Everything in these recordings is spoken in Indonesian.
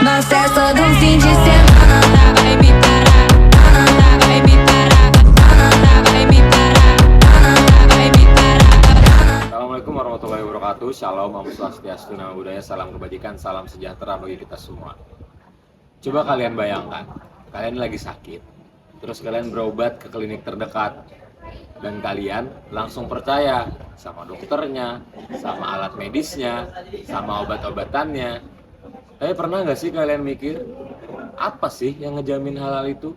No excesso de um fim de semana. Nada vai me parar, nada vai me parar, nada vai me parar, nada vai me parar. Assalamualaikum warahmatullahi wabarakatuh. Shalom, Om Swastiastu, Namo Buddhaya, salam kebajikan, salam sejahtera bagi kita semua. Coba kalian bayangkan, kalian lagi sakit, terus kalian berobat ke klinik terdekat, dan kalian langsung percaya sama dokternya, sama alat medisnya, sama obat-obatannya. Tapi pernah nggak sih kalian mikir, apa sih yang ngejamin halal itu?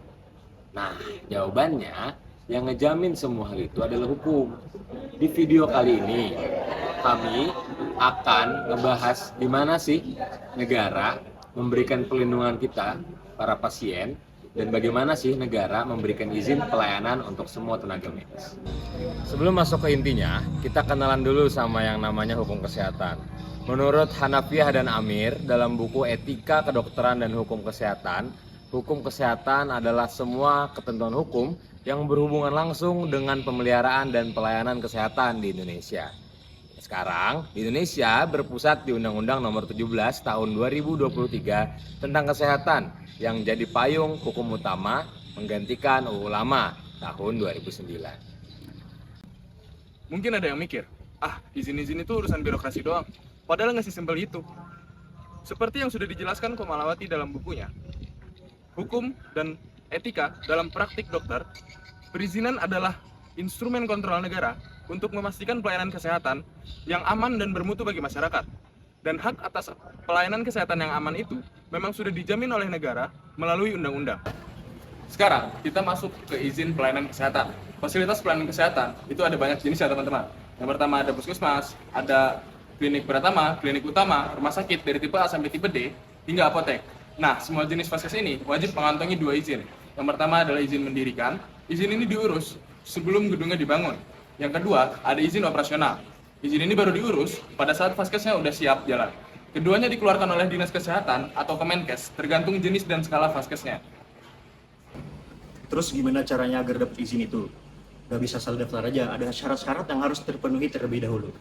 Nah, jawabannya, yang ngejamin semua hal itu adalah hukum. Di video kali ini, kami akan ngebahas di mana sih negara memberikan perlindungan kita, para pasien, dan bagaimana sih negara memberikan izin pelayanan untuk semua tenaga medis. Sebelum masuk ke intinya, kita kenalan dulu sama yang namanya hukum kesehatan. Menurut Hanafiyah dan Amir, dalam buku Etika Kedokteran dan Hukum Kesehatan adalah semua ketentuan hukum yang berhubungan langsung dengan pemeliharaan dan pelayanan kesehatan di Indonesia. Sekarang, di Indonesia berpusat di Undang-Undang Nomor 17 Tahun 2023 tentang kesehatan yang jadi payung hukum utama menggantikan UU Lama tahun 2009. Mungkin ada yang mikir, izin-izin itu urusan birokrasi doang. Padahal nggak sesimpel itu. Seperti yang sudah dijelaskan Komalawati dalam bukunya, hukum dan etika dalam praktik dokter, perizinan adalah instrumen kontrol negara untuk memastikan pelayanan kesehatan yang aman dan bermutu bagi masyarakat. Dan hak atas pelayanan kesehatan yang aman itu memang sudah dijamin oleh negara melalui undang-undang. Sekarang kita masuk ke izin pelayanan kesehatan. Fasilitas pelayanan kesehatan itu ada banyak jenis ya teman-teman. Yang pertama ada puskesmas, ada klinik pertama, klinik utama, rumah sakit dari tipe A sampai tipe D, hingga apotek. Nah, semua jenis vaskes ini wajib mengantongi 2 izin. Yang pertama adalah izin mendirikan. Izin ini diurus sebelum gedungnya dibangun. Yang kedua, ada izin operasional. Izin ini baru diurus pada saat vaskesnya udah siap jalan. Keduanya dikeluarkan oleh Dinas Kesehatan atau Kemenkes, tergantung jenis dan skala vaskesnya. Terus gimana caranya agar dapat izin itu? Gak bisa asal daftar aja, ada syarat-syarat yang harus terpenuhi terlebih dahulu,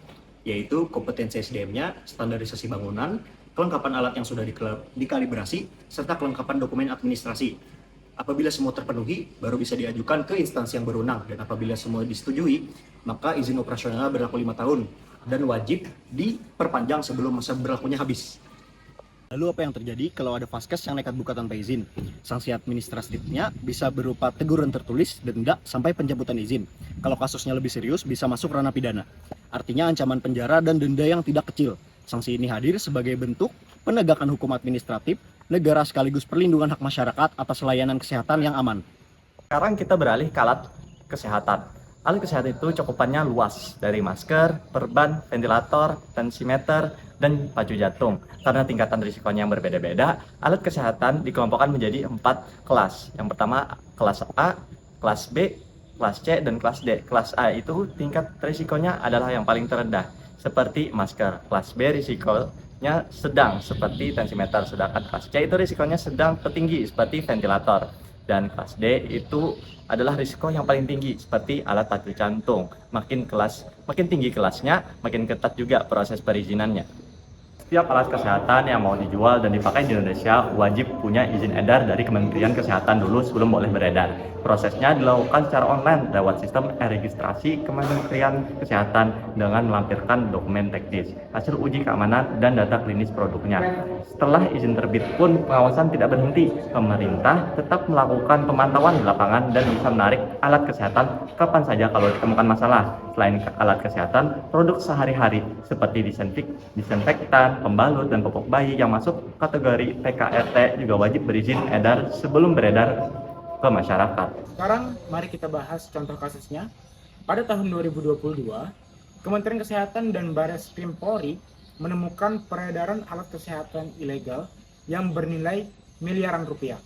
yaitu kompetensi SDM-nya, standarisasi bangunan, kelengkapan alat yang sudah dikalibrasi, serta kelengkapan dokumen administrasi. Apabila semua terpenuhi, baru bisa diajukan ke instansi yang berwenang, dan apabila semua disetujui, maka izin operasional berlaku 5 tahun dan wajib diperpanjang sebelum masa berlakunya habis. Lalu apa yang terjadi kalau ada vaskes yang nekat buka tanpa izin? Sanksi administratifnya bisa berupa teguran tertulis, denda, sampai pencabutan izin. Kalau kasusnya lebih serius, bisa masuk ranah pidana. Artinya ancaman penjara dan denda yang tidak kecil. Sanksi ini hadir sebagai bentuk penegakan hukum administratif negara sekaligus perlindungan hak masyarakat atas layanan kesehatan yang aman. Sekarang kita beralih ke alat kesehatan. Alat kesehatan itu cakupannya luas, dari masker, perban, ventilator, tensimeter, dan pacu jantung. Karena tingkatan risikonya yang berbeda-beda, alat kesehatan dikelompokkan menjadi 4 kelas. Yang pertama kelas A, kelas B, kelas C, dan kelas D. Kelas A itu tingkat risikonya adalah yang paling terendah, seperti masker. Kelas B risikonya sedang, seperti tensimeter. Sedangkan kelas C itu risikonya sedang ke tinggi, seperti ventilator. Dan kelas D itu adalah risiko yang paling tinggi, seperti alat pacu jantung. Makin tinggi kelasnya, makin ketat juga proses perizinannya. Setiap alat kesehatan yang mau dijual dan dipakai di Indonesia wajib punya izin edar dari Kementerian Kesehatan dulu sebelum boleh beredar. Prosesnya dilakukan secara online lewat sistem e-registrasi Kementerian Kesehatan dengan melampirkan dokumen teknis, hasil uji keamanan, dan data klinis produknya. Setelah izin terbit pun pengawasan tidak berhenti. Pemerintah tetap melakukan pemantauan di lapangan dan bisa menarik alat kesehatan kapan saja kalau ditemukan masalah. Selain alat kesehatan, produk sehari-hari seperti disinfektan, pembalut, dan popok bayi yang masuk kategori PKRT juga wajib berizin edar sebelum beredar ke masyarakat. Sekarang mari kita bahas contoh kasusnya. Pada tahun 2022, Kementerian Kesehatan dan Bareskrim Polri menemukan peredaran alat kesehatan ilegal yang bernilai miliaran rupiah.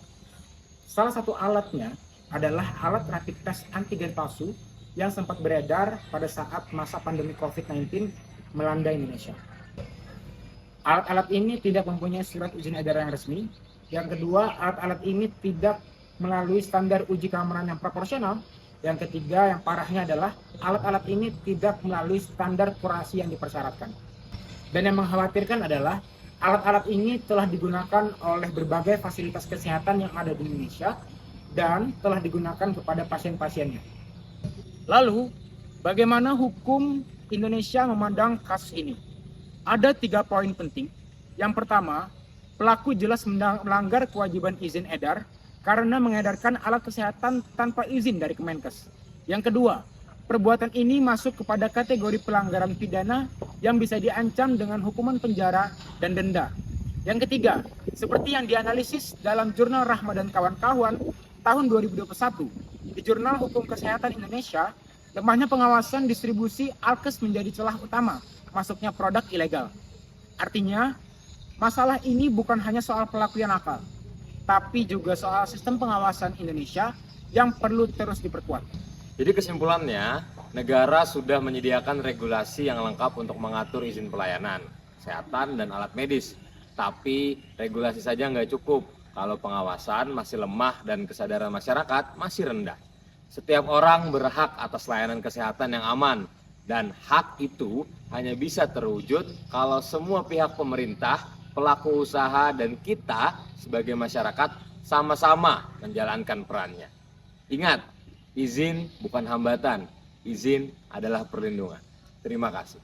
Salah satu alatnya adalah alat rapid test antigen palsu yang sempat beredar pada saat masa pandemi COVID-19 melanda Indonesia. Alat-alat ini tidak mempunyai surat izin edar yang resmi. Yang kedua, alat-alat ini tidak melalui standar uji keamanan yang proporsional. Yang ketiga, yang parahnya adalah alat-alat ini tidak melalui standar kurasi yang dipersyaratkan. Dan yang mengkhawatirkan adalah Alat-alat ini telah digunakan oleh berbagai fasilitas kesehatan yang ada di Indonesia dan telah digunakan kepada pasien-pasiennya. Lalu, bagaimana hukum Indonesia memandang kasus ini? Ada 3 poin penting. Yang pertama, pelaku jelas melanggar kewajiban izin edar karena mengedarkan alat kesehatan tanpa izin dari Kemenkes. Yang kedua, perbuatan ini masuk kepada kategori pelanggaran pidana yang bisa diancam dengan hukuman penjara dan denda. Yang ketiga, seperti yang dianalisis dalam jurnal Rahma dan kawan-kawan tahun 2021, di Jurnal Hukum Kesehatan Indonesia, lemahnya pengawasan distribusi alkes menjadi celah utama masuknya produk ilegal. Artinya, masalah ini bukan hanya soal pelaku yang nakal, tapi juga soal sistem pengawasan Indonesia yang perlu terus diperkuat. Jadi kesimpulannya, negara sudah menyediakan regulasi yang lengkap untuk mengatur izin pelayanan, kesehatan, dan alat medis. Tapi regulasi saja nggak cukup kalau pengawasan masih lemah dan kesadaran masyarakat masih rendah. Setiap orang berhak atas layanan kesehatan yang aman, dan hak itu hanya bisa terwujud kalau semua pihak pemerintah, pelaku usaha, dan kita sebagai masyarakat sama-sama menjalankan perannya. Ingat, izin bukan hambatan, izin adalah perlindungan. Terima kasih.